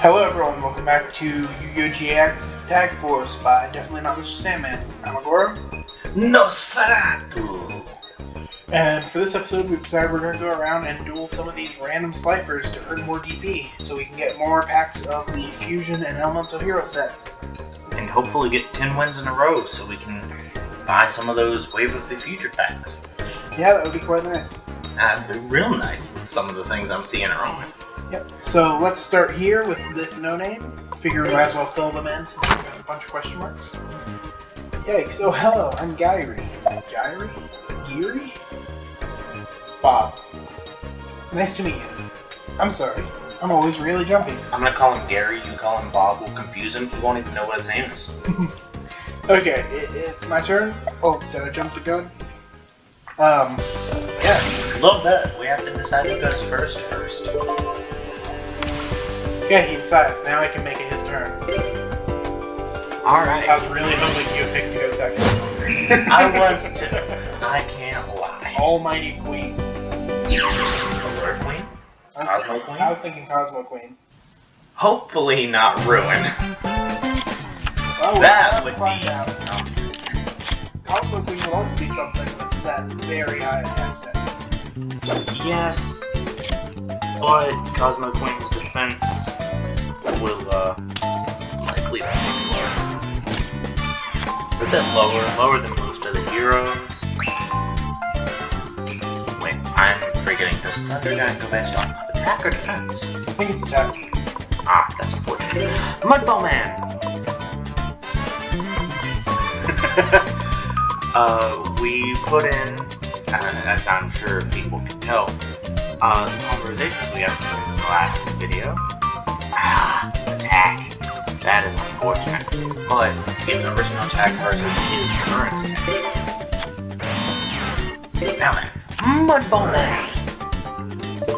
Hello everyone, welcome back to Yu-Gi-Oh! GX Tag Force by Definitely Not Mr. Sandman. I'm Agoro. Nosferatu! And for this episode, we've decided we're going to go around and duel some of these random Sliffers to earn more DP, so we can get more packs of the Fusion and Elemental Hero sets. And hopefully get 10 wins in a row so we can buy some of those Wave of the Future packs. Yeah, that would be quite nice. They're real nice with some of the things I'm seeing around. Yep. So let's start here with this no-name. Figure we might as well fill them in since we've got a bunch of question marks. Yikes. Oh, hello, I'm Gyri. Gyri? Bob. Nice to meet you. I'm sorry. I'm always really jumpy. I'm gonna call him Gary, you call him Bob, we'll confuse him, he won't even know what his name is. Okay, it's my turn. Oh, did I jump the gun? Yeah. Love that. We have to decide who goes first. Okay, he decides. Now I can make it his turn. Alright. I was really hoping you would pick to go second. I was too. I can't lie. Almighty Queen. Alert Queen? Cosmo Queen? I was thinking Cosmo Queen. Hopefully not Ruin. Oh, That we'll would find be out. something. Cosmo Queen would also be something with that very high attack stat. Yes, but Cosmo Queen's defense will likely be lower. It's a bit lower than most of the heroes. Wait, I'm forgetting. Does Thundergun go based on attack or defense? I think it's attack. Ah, that's unfortunate. Mudball Man! We put in, as I'm sure people can tell, the conversations we had in the last video. Attack. That is unfortunate. But its original attack versus his current attack. Now then, Mudball Man!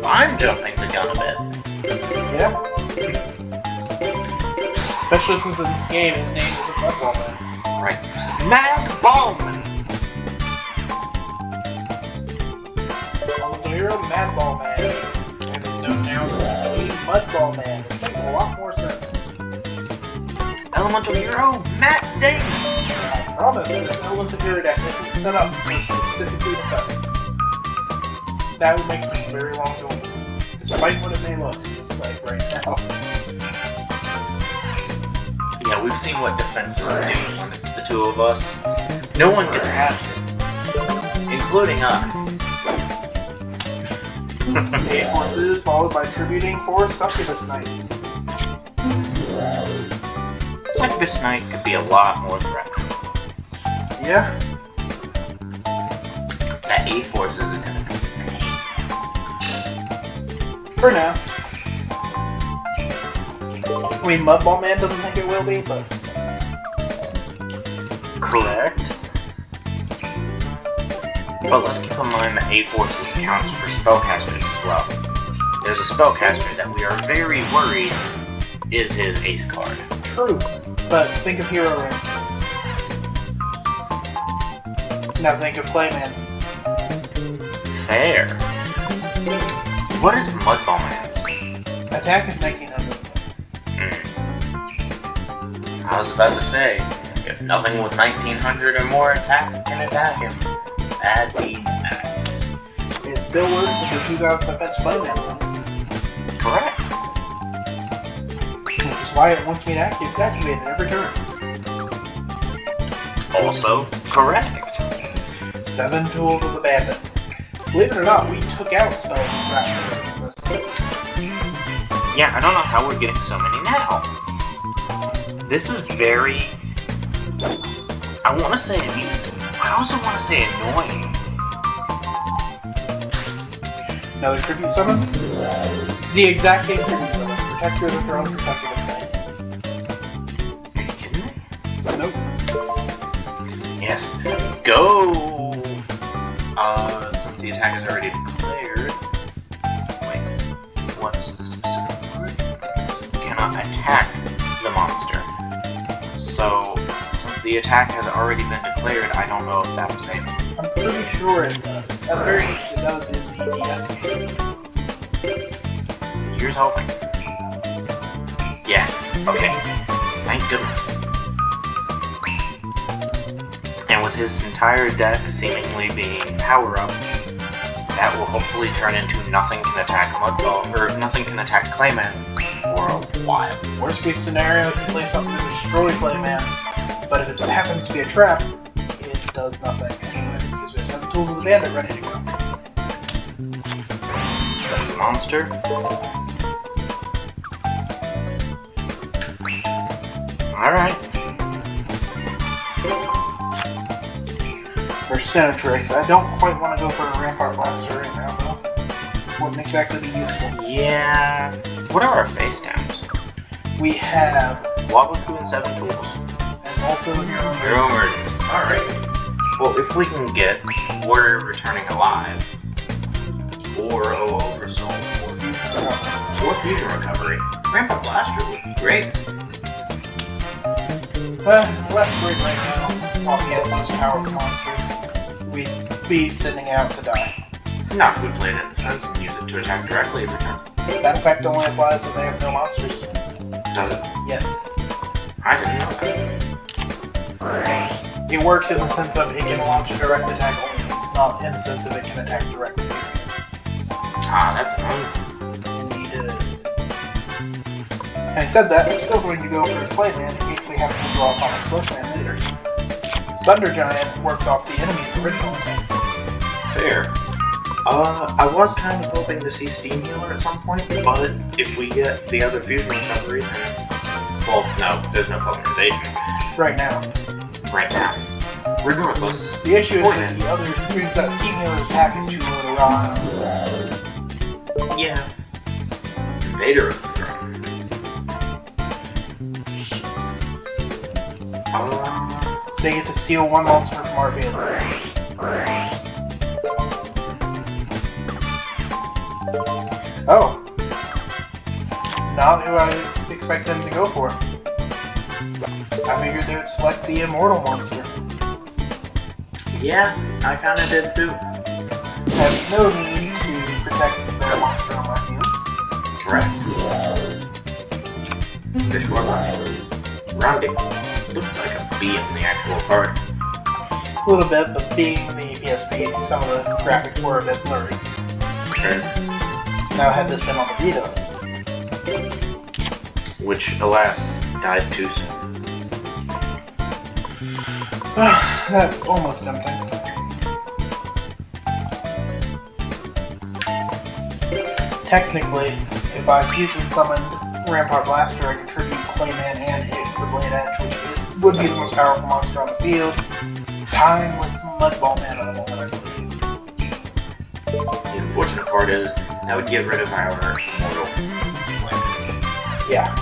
I'm jumping the gun a bit. Yeah. Especially since in this game his name is the Mudball Man. Right. Mad Ballman! Elemental Hero, Madball Man. As it's known now, it's Mudball Man, which makes a lot more sense. Elemental Hero, Matt Damon! I promise this Elemental Hero deck isn't set up for specifically defense. That would make for some very long duels, despite what it may look like right now. Yeah, we've seen what defenses do when it's the two of us. No one gets past it. Including us. Eight forces followed by tributing for Succubus Knight. Succubus Knight could be a lot more threatening. Yeah. That A-Force isn't gonna be For now. I mean, Mudball Man doesn't think it will be, but... correct. But let's keep in mind that A-Forces counts for spellcasters as well. There's a spellcaster that we are very worried is his ace card. True. But think of Hero Ring. Now think of Playman. Fair. What is Mudball Man's? Attack is 1900. I was about to say, if nothing with 1900 or more attack can attack him, that'd be nice. It still works with the 2000 defense Playman, though. Correct. Which is why it wants me to activate it every turn. Also correct. 7 Tools of the Bandit. Believe it or not, we took out spells and traps in this. Yeah, I don't know how we're getting so many now. This is very... I want to say amusing. I also want to say annoying. Another tribute summon? The exact same tribute summon. Protector of the Throne, Protector of the Snake. Are you kidding me? Nope. Yes. Go! Since the attack is already declared... Wait, what's the specific word? Cannot attack the monster. So, since the attack has already been declared, I don't know if that will save it. I'm pretty sure it does. At the very least, it does in the DS game. Here's hoping. Yes. Okay. Thank goodness. And with his entire deck seemingly being power-up, that will hopefully turn into nothing can attack Mudball, or nothing can attack Clayman for a while. Worst case scenario is to play something to destroy Clayman, but if it happens to be a trap, it does nothing anyway, because we have 7 Tools of the Bandit ready to go. That's a monster. Alright. For Stenetrix, I don't quite want to go for a Rampart Blaster right now, though. Wouldn't exactly be useful. Yeah. What are our face downs? We have, Waboku and 7 Tools. and also Hero Hero Emergence. Alright. Well, if we can get Warrior Returning Alive, or O Oversoul, or Fusion Recovery, Rampart Blaster would be great. Less great right now, while he has those powerful monsters. We'd be sending out to die. Not good play that defense and use it to attack directly every turn. That effect only applies when they have no monsters. Does it? Yes. I didn't know that. It works in the sense of it can launch a direct attack only, not in the sense of it can attack directly. Ah, that's annoying. Indeed it is. Having said that, I'm still going to go for Clayman in case we have to draw upon a Squishman later. Thunder Giant works off the enemy's original attack. Fair. I was kind of hoping to see Steam Healer at some point, but if we get the other Fusion Recovery, then... Well, no, there's no Pokemonization Right now. right now. Regardless. The issue is Point that is- the other is that Steam Healer's attack is too low to run. Yeah. Invader of the Throne. They get to steal one monster from our field. Oh. Not who I expect them to go for. I figured they would select the Immortal monster. Yeah, I kinda did too. Have no need to protect their monster on my field. Correct. Dishwasher. Rounding. Looks like a B in the actual card. A little bit, but being the PSP, some of the graphics were a bit blurry. Sure. Now, had this been on the Vita, Which, alas, died too soon. that's almost tempting. Technically, if I fusion summoned Rampart Blaster, I could tribute Clayman and hit for Blade Edge, which would be the most powerful monster on the field, tying with Mudball Man at the moment, I believe. The unfortunate part is, that would get rid of our Immortal. Yeah.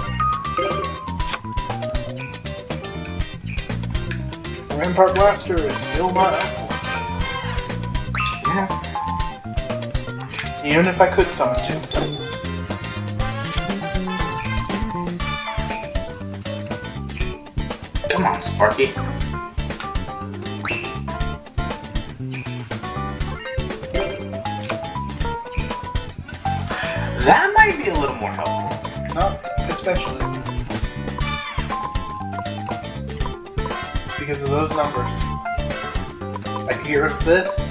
Rampart Blaster is still not helpful. Yeah. Even if I could summon two. Come on, Sparky. That might be a little more helpful. Not especially. Because of those numbers. I could get rid of this,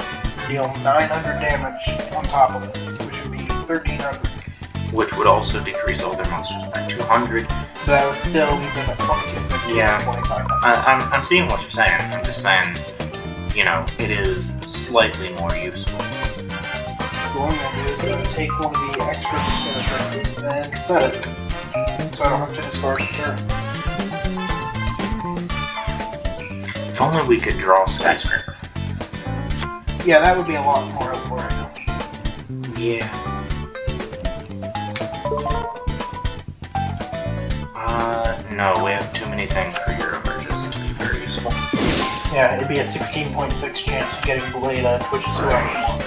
deal 900 damage on top of it, which would be 1300. Which would also decrease all their monsters by 200. That would still leave them at 2250 Yeah. or 2500. I'm seeing what you're saying. I'm just saying, you know, it is slightly more useful. So what I'm going to do is I'm going to take one of the extra Penetraxes and set it, so I don't have to discard the turn. If only we could draw Skyscraper. Yeah, that would be a lot more helpful right now. Yeah. No, we have too many things for Hero Emergence to be very useful. Yeah, it'd be a 16.6 chance of getting Blade Edge, which is who I want.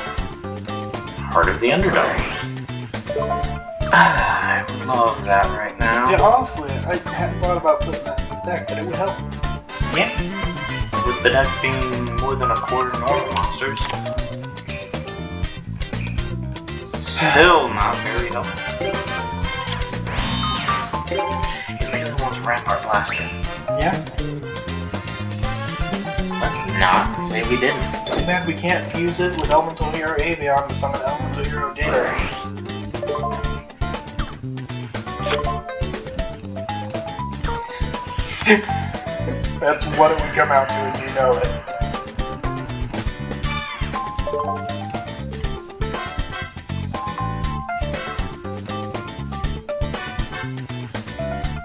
Heart of the Underdog. I would love that right now. Yeah, honestly, I hadn't thought about putting that in this deck, but it would help. Yeah. With the deck being more than a quarter normal monsters. Still not very helpful. Rampart Blaster. Yeah? Let's not say we didn't. Too bad we can't fuse it with Elemental Hero Avion to summon Elemental Hero Data. That's what it would come out to, and you know it.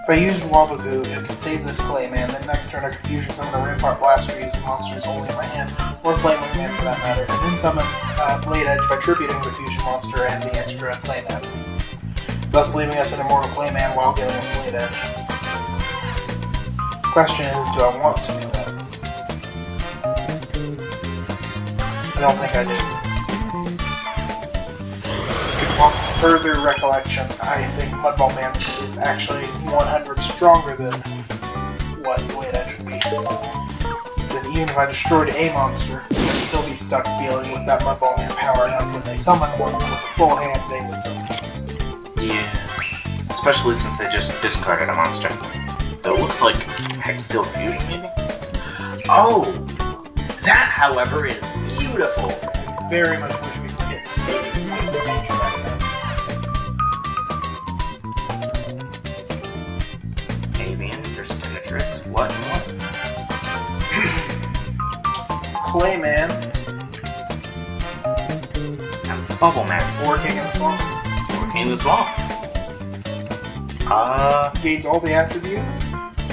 If I used Waboku, it could save this Clayman, then next turn I could fusion summon a Rampart Blaster using monsters only in my hand, or Flame Wingman for that matter, and then summon Blade Edge by tributing the fusion monster and the extra Clayman, thus leaving us an Immortal Clayman while giving us Blade Edge. Question is, do I want to do that? I don't think I do. Because on further recollection, I think Mudball Man is actually 100 stronger than what Blade Edge would be. Then even if I destroyed a monster, I'd still be stuck dealing with that Mudball Man powering up when they summon one with a full hand they would summon. Yeah. Especially since they just discarded a monster. Though it looks like Hexsteel Fusion, maybe? Oh! That, however, is beautiful! Very much wish we could get Avian versus Tinatrix. What? Clayman, And Bubble Man. working in the swamp, Working in the swamp. gains all the attributes.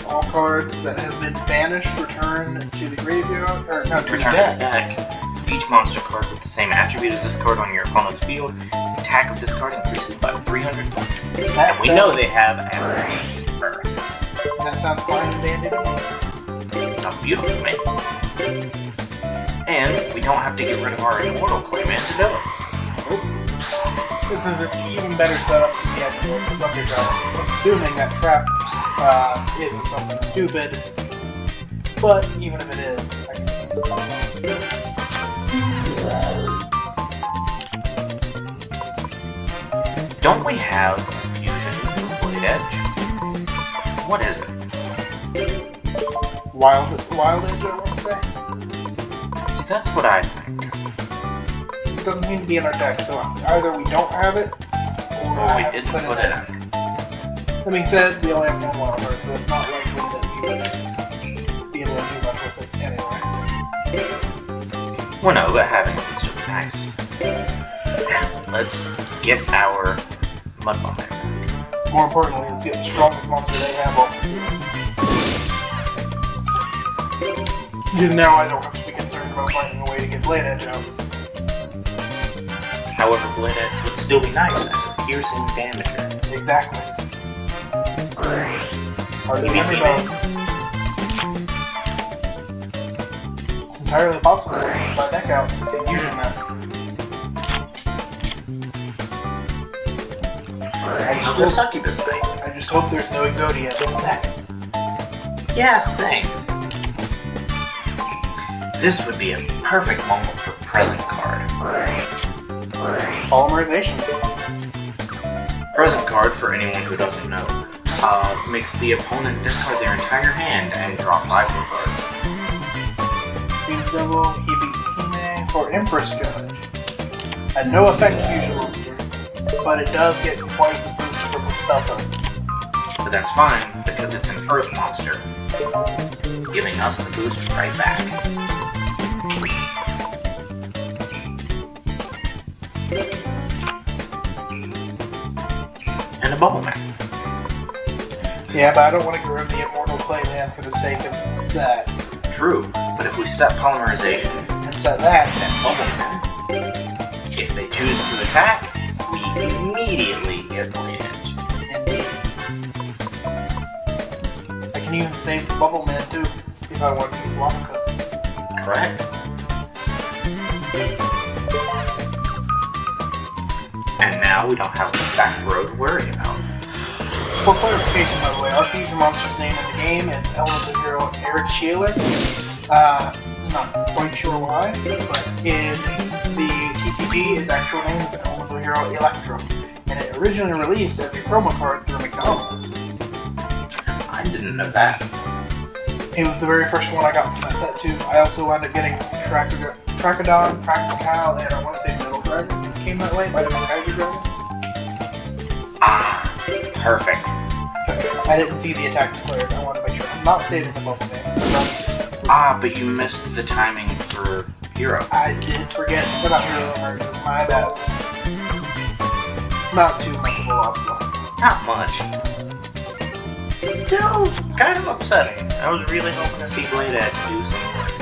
All cards that have been banished return to the graveyard, or no, to the Return to the deck. deck. Each monster card with the same attribute as this card on your opponent's field. Attack of this card increases by 300. And we know they have Amethyst Earth. That sounds fine and dandy to me. Sounds beautiful, man. And we don't have to get rid of our Immortal Clayman to do it. This is an even better setup than the actual Thunderjaw, assuming that trap isn't something stupid. But even if it is, I can Don't we have Fusion for Blade Edge? What is it? Wild Edge, I want to say. See, that's what I think. It doesn't seem to be in our deck, so either we don't have it, or Or I we haven't didn't put it in. That being said, we only have one Wild, so it's not likely that we would be able to do much with it anyway. Well, no, but having it would still be nice. Let's get our Mudball Man. More importantly, let's get the strongest monster they have off the field. Because now I don't have to be concerned about finding a way to get Blade Edge out. However, Blade Edge would still be nice as a piercing damager. Exactly. Hard to remember though. It's entirely possible to get my deck out since he's using that. Another Succubus thing. I just hope there's no Exodia in this deck. Yeah, same. This would be a perfect moment for present card. Polymerization. Present card, for anyone who doesn't know, makes the opponent discard their entire hand and draw 5 more cards. Queen's Double, Hime for Empress Judge. A no effect fusion monster, but it does get quite the boost from the spell card. But that's fine, because it's an Earth monster, giving us the boost right back. And a Bubble Man. Yeah, but I don't want to get rid of the Immortal Clayman for the sake of that. True, but if we set Polymerization And set that. and Bubble Man, if they choose to attack, we immediately get Blade Edge. Indeed. I can even save the Bubble Man too, if I want to use Waboku. Correct? And now we don't have the back row to worry about. For clarification, by the way, our fusion monster's name in the game is Elemental Hero Eric Sheeler. Not quite sure why, but in the TCG, its actual name is Elemental Hero Electrum, and it originally released as a promo card through McDonald's. I didn't know that. It was the very first one I got from that set too. I also wound up getting Trachodon, Practical, and I want to say Metal Dragon came that way. Might have been Kaiser Dragon. Ah, perfect. I didn't see the attack declared. I want to make sure. I'm not saving the both things. Ah, but you missed the timing for Hero. I did forget about Hero Emerges. My bad. Not too much of a loss though. Not much. Still kind of upsetting. I was really hoping to see Blade Edge do some work.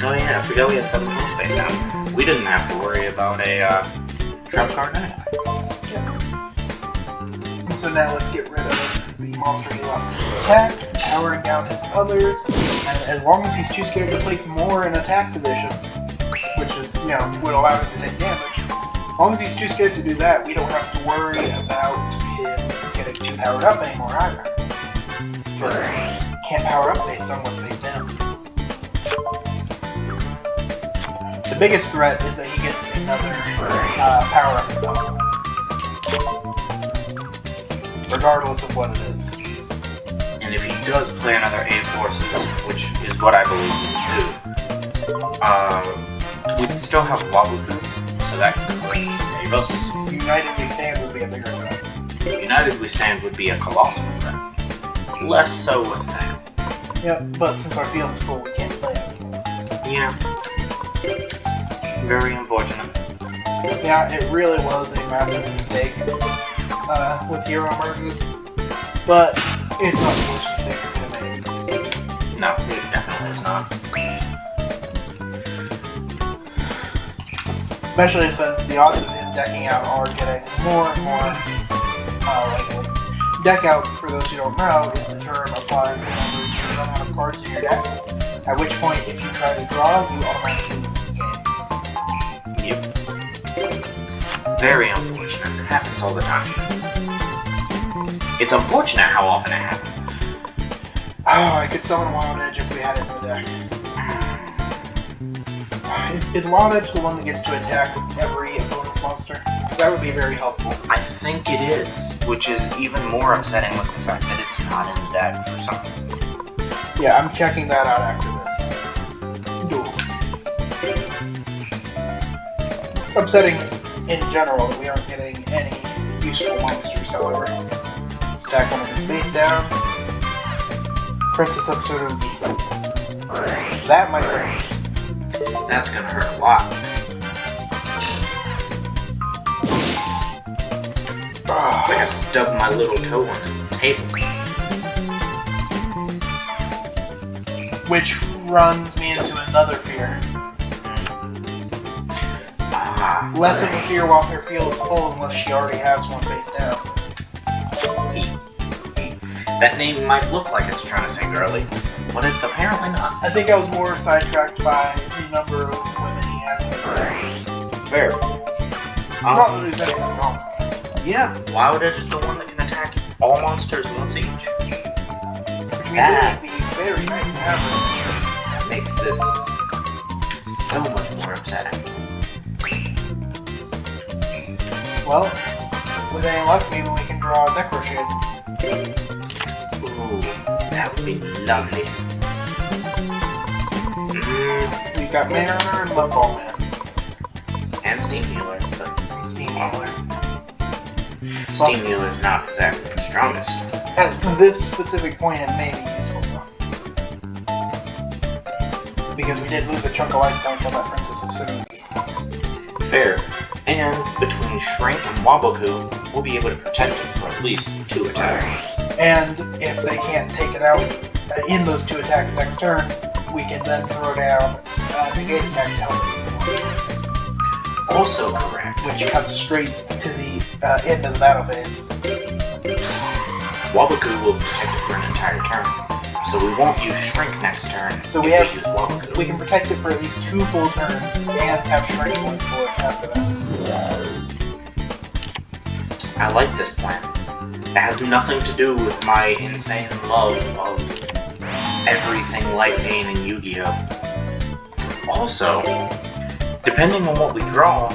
Oh yeah, I forgot we had 7 full space down. We didn't have to worry about a trap card anyway. So now let's get rid of the monster he left to attack, powering down his others, and as long as he's too scared to place more in attack position, which is, you know, would allow him to take damage, as long as he's too scared to do that, we don't have to worry about him getting too powered up anymore either. Because he can't power up based on what's face down. The biggest threat is that he gets another power-up spell. Regardless of what it is. And if he does play another A-Forces, which is what I believe he would do, we'd still have Waboku, so that could save us. United We Stand would be a bigger threat. United We Stand would be a colossal threat. Less so with that. Yep, but since our field's full, we can't play it. Yeah. Very unfortunate. Yeah, it really was a massive mistake with Hero Emerges, but it's not the worst mistake we could have made. No, it definitely is not. Especially since the odds of him decking out are getting more and more likely. Deck out, for those who don't know, is the term applied whenever you run out of cards in your deck, at which point, if you try to draw, you automatically lose the game. Yep. Very unfortunate. It happens all the time. It's unfortunate how often it happens. Oh, I could summon Wild Edge if we had it in the deck. Is Wild Edge the one that gets to attack every opponent's monster? That would be very helpful. I think it is, which is even more upsetting with the fact that it's not in the deck for some reason. Yeah, I'm checking that out after this duel. It's upsetting in general that we aren't getting any useful monsters, however. Let's attack one of his face downs. Princess of Tsurugi. That might hurt. That's gonna hurt a lot. It's like I stubbed my little toe on the table. Which runs me into another fear. Less of a fear while her field is full unless she already has one face down. That name might look like it's trying to say girly, but it's apparently not. I think I was more sidetracked by the number of women he has in his deck. Fair. Not that there's anything wrong with that. Yeah, Wild Edge is the one that can attack all monsters once each. Which means it would be very nice to have her. That makes this so much more upsetting. Well, with any luck, maybe we can draw a Necroshade. Ooh, that would be lovely. We've got Mariner and Mudball Man. And Steam Healer, but Steam Healer. Steam Healer's not exactly the strongest. At this specific point, it may be useful, though. Because we did lose a chunk of life points on that Princess of Tsurugi. Fair. And between Shrink and Waboku, we'll be able to protect it for at least 2 attacks. And if they can't take it out in those 2 attacks next turn, we can then throw down negate attack to help it. Also correct. Which cuts straight to the end of the battle phase. Waboku will protect it for an entire turn, so we won't use Shrink next turn so if we use Waboku. We can protect it for at least 2 full turns and have Shrink going for it after that. I like this plan. It has nothing to do with my insane love of everything Light Pain and Yu-Gi-Oh! Also, depending on what we draw,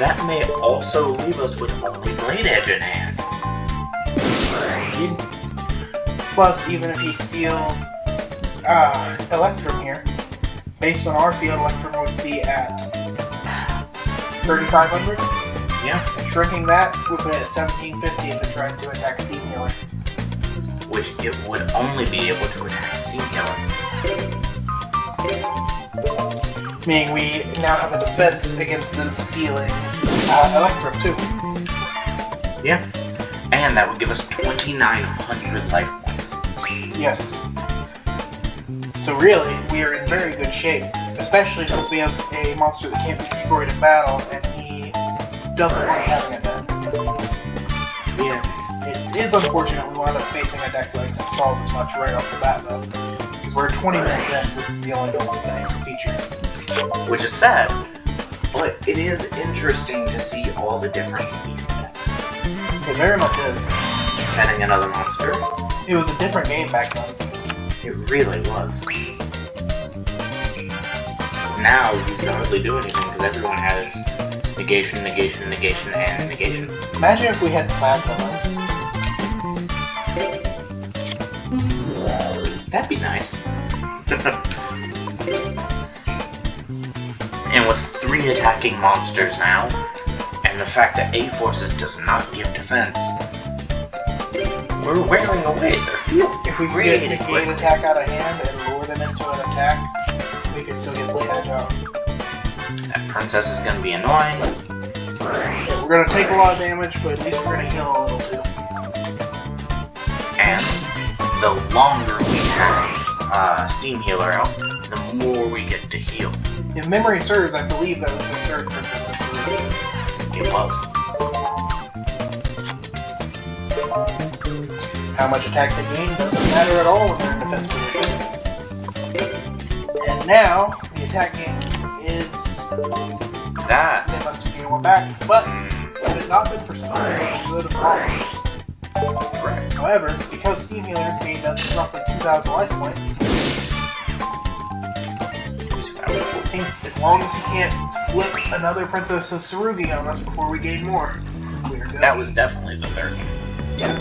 that may also leave us with only Blade Edge in hand. Plus, even if he steals Electrum here, based on our field, Electrum would be at 3,500. Yeah. And shrinking that would put it at 1,750 if it tried to attack Steam Healer. Which it would only be able to attack Steam Healer. Meaning we now have a defense against them stealing Electrum too. Yeah. And that would give us 2,900 life points. Yes. So really, we are in very good shape. Especially since we have a monster that can't be destroyed in battle, and he doesn't like having it done. Yeah. It is unfortunate we wound up facing a deck like stall this much right off the bat, though. Because we're 20 minutes in, this is the only feature. Which is sad, but it is interesting to see all the different beast decks. It very much is. Setting another monster, It was a different game back then. it really was. Now you can hardly do anything because everyone has negation, negation, negation, and negation. Imagine if we had Plasma Lens. That'd be nice. And with 3 attacking monsters now, and the fact that A-Forces does not give defense, we're wearing away at their field. If we could really get negate quickly. attack out of hand and lure them into an attack, we could still get Blade Edge out. That princess is going to be annoying. Yeah, we're gonna take a lot of damage, but at least we're gonna heal a little too. And the longer we have Steam Healer out, the more we get to heal. If memory serves, I believe that was the third Princess of Cerulean. It was. How much attack they gain doesn't matter at all when they're in defense position. And now, the attack gain is... That. They must have gained one back, but had it not been for Steam Healer, good of monsters. Correct. However, because Steam Healer's gained us roughly 2,000 life points, as long as he can't flip another Princess of Cerulean on us before we gain more, we're good. That was definitely the third. Yeah.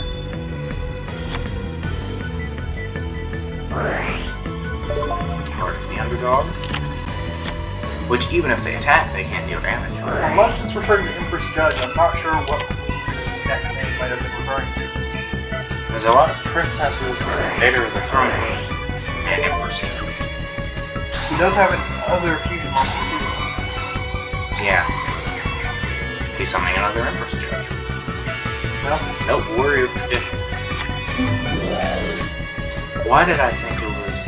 Heart of the Underdog. Which, even if they attack, they can't deal damage. Unless it's referring to Empress Judge, I'm not sure what queen this deck's name might have been referring to. There's a lot of princesses, Invader of the Throne Queen, and Empress Judge. He does have another fusion monster too. Yeah. He's summoning another Empress Judge. No? Nope, Warrior of Tradition. Why did I think it was...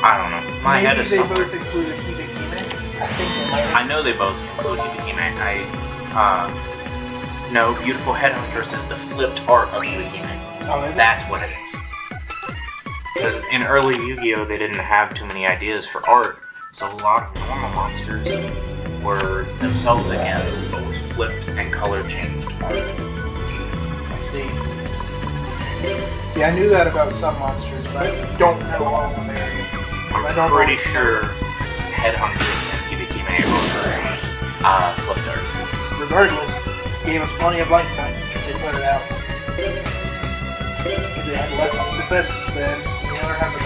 I don't know. My head Maybe is they somewhere. both included Hibikime. I think they might have. I know they both include Hibikime. No, Beautiful Headhuntress is the flipped art of Hibikime. Oh, is it? That's what it is. Because in early Yu-Gi-Oh! They didn't have too many ideas for art, so a lot of normal monsters were themselves again, but with flipped and color changed art. Let's see. See, I knew that about some monsters, but I don't know all the variants. I I'm don't pretty know sure what it Headhunters and Hibikime were flipped art. is. Regardless, gave us plenty of life points if they put it out. Because it had less defense than the other has a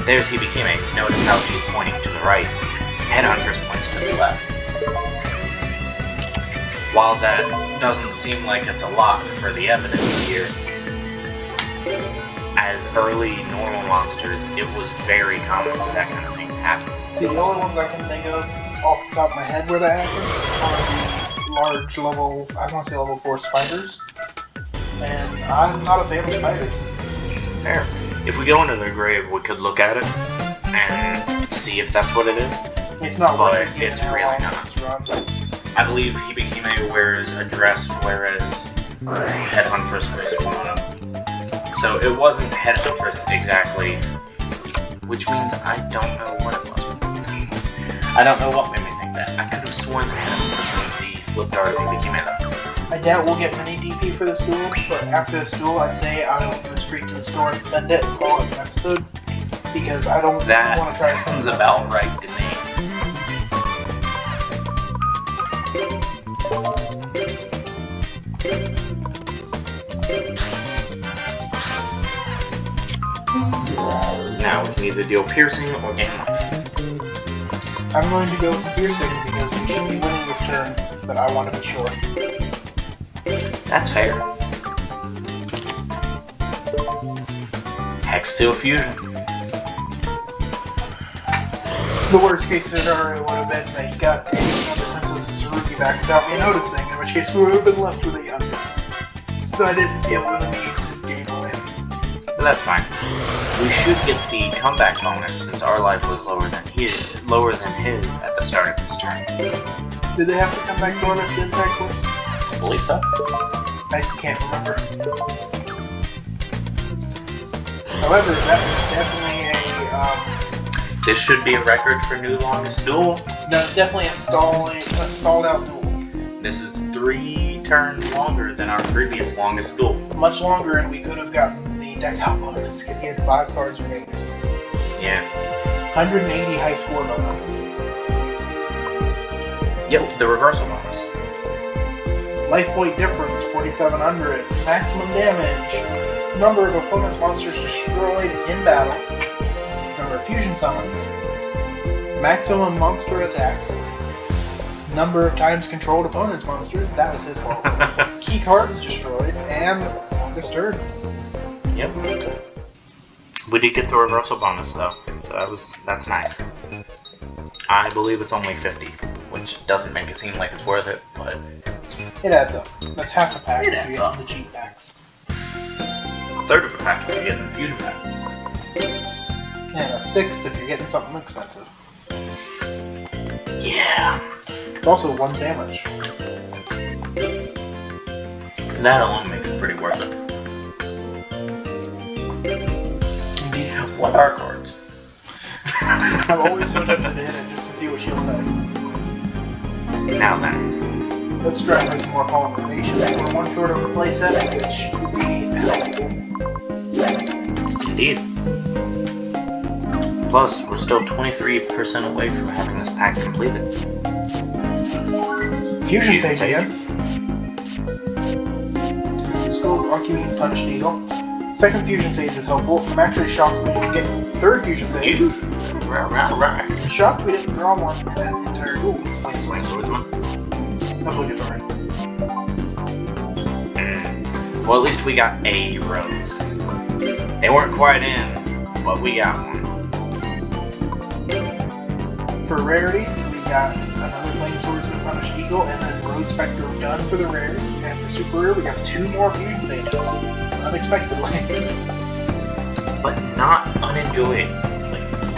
There's Hibikime. Notice how she's pointing to the right. Headhuntress points to the left. While that doesn't seem like it's a lot for the evidence here, as early normal monsters, it was very common for that kind of thing to happen. See, the only ones I can think of off the top of my head where that happened are the large level, I want to say level 4 spiders. And I'm not a fan of spiders. Fair. If we go into the grave, we could look at it and see if that's what it is. It's not But worth it given it's how really long not. this runs. I believe Hibikime wears a dress, whereas Headhuntress wears a kimono. So it wasn't Headhuntress exactly, which means I don't know what it was. I don't know what made me think that. I could have sworn that Headhuntress was the flipped art of Hibikime though. I doubt we'll get many DP for this duel, but after this duel, I'd say I will go straight to the store and spend it and call it an episode. Because I don't That want to try to sounds about right to me. go piercing or gain life? I'm going to go with piercing because we should be winning this turn, but I want to be sure. That's fair. Hex Steel Fusion. The worst case scenario would have been that he got a Princess Tsurugi back without me noticing, in which case we would have been left with a Younger. So I didn't feel the need to gain life. But that's fine. We should get the comeback bonus since our life was lower than his at the start of this turn. Did they have to come back bonus in that course? I believe so. I can't remember. However, that was definitely This should be a record for new longest duel. that was definitely a stalled out duel. This is 3 turns longer than our previous longest duel. Much longer, and we could have gotten the deck out bonus because he had 5 cards remaining. Yeah. 180 high score bonus. Yep, the reversal bonus. Life point difference 4700. Maximum damage. Number of opponent's monsters destroyed in battle. Number of fusion summons. Maximum monster attack. Number of times controlled opponent's monsters. That was his fault. Key cards destroyed. And longest turn. Yep. We did get the reversal bonus though, so that's nice. I believe it's only 50, which doesn't make it seem like it's worth it, but It adds up. That's half a pack It if you adds up. get the cheap packs. a third of a pack if you get the fusion pack. And a sixth if you're getting something expensive. Yeah. It's also 1 damage. That alone makes it pretty worth it. What are cards? I'm always so tempted to hit it just to see what she'll say. Now then. Let's try for some more polymerization. We're 1 short of a playset, which would be helpful. Indeed. Plus, we're still 23% away from having this pack completed. Fusion Sage again. Skull Archimede Punch Needle. Second Fusion Sage is helpful. I'm actually shocked we didn't get third Fusion Sage. Right. Shocked we didn't draw one in that entire duel. Swing swords one. Obligatory. Well, at least we got a rose. They weren't quite in, but we got one. For rarities, we got another Flame Swordsman Punished Eagle, and then Rose Spectre Gun for the rares. And for super rare, we got 2 more Fusion Sages. Unexpectedly. But not unenjoyed.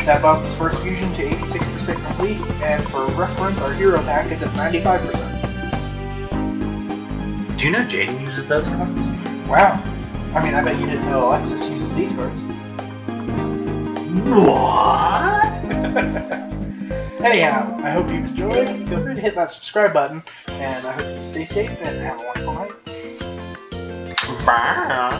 That bumps first fusion to 86% complete, and for reference, our hero pack is at 95%. Do you know Jaden uses those cards? Wow. I mean, I bet you didn't know Alexis uses these cards. What? Anyhow, I hope you've enjoyed. Feel free to hit that subscribe button, and I hope you stay safe and have a wonderful night. Bye.